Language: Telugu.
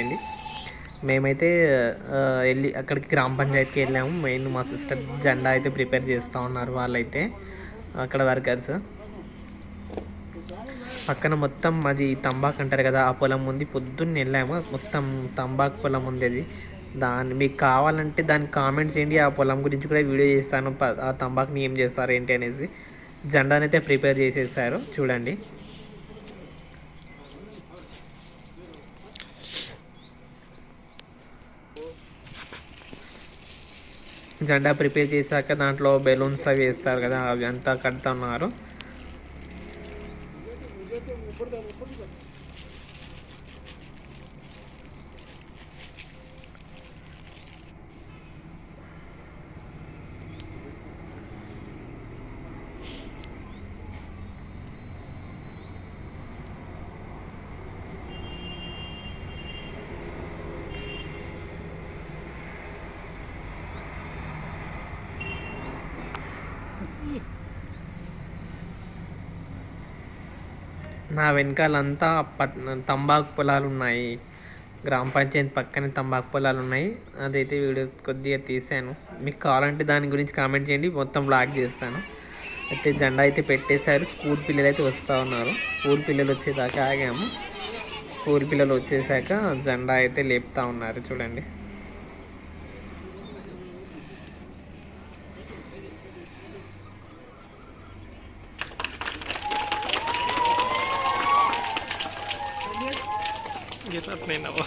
అండి. మేమైతే వెళ్ళి అక్కడికి గ్రామ పంచాయతీకి వెళ్ళాము. మెయిన్ మా సిస్టర్ జెండా అయితే ప్రిపేర్ చేస్తూ ఉన్నారు వాళ్ళైతే, అక్కడ వర్కర్స్. పక్కన మొత్తం అది తంబాకు అంటారు కదా, ఆ పొలం ఉంది. పొద్దున్న వెళ్ళాము, మొత్తం తంబాకు పొలం ఉంది అది. మీకు కావాలంటే దానికి కామెంట్ చేయండి, ఆ పొలం గురించి కూడా వీడియో చేస్తాను. ఆ తంబాకుని ఏం చేస్తారు ఏంటి అనేసి. జెండానైతే ప్రిపేర్ చేసేసారు చూడండి. జెండా ప్రిపేర్ చేశాక దాంట్లో బెలూన్స్ అవి వేస్తారు కదా, అవి అంతా కడుతున్నారు. నా వెనకాలంతా తంబాకు పొలాలు ఉన్నాయి. గ్రామ పంచాయతీ పక్కనే తంబాకు పొలాలు ఉన్నాయి. అదైతే వీడియో కొద్దిగా తీసాను. మీకు కావాలంటే దాని గురించి కామెంట్ చేయండి, మొత్తం బ్లాక్ చేస్తాను. అయితే జెండా అయితే పెట్టేశారు. స్కూల్ పిల్లలు అయితే వస్తూ ఉన్నారు. స్కూల్ పిల్లలు వచ్చేదాకా ఆగాము. స్కూల్ పిల్లలు వచ్చేసాక జెండా అయితే లేపుతూ ఉన్నారు చూడండి. Gitap na ako.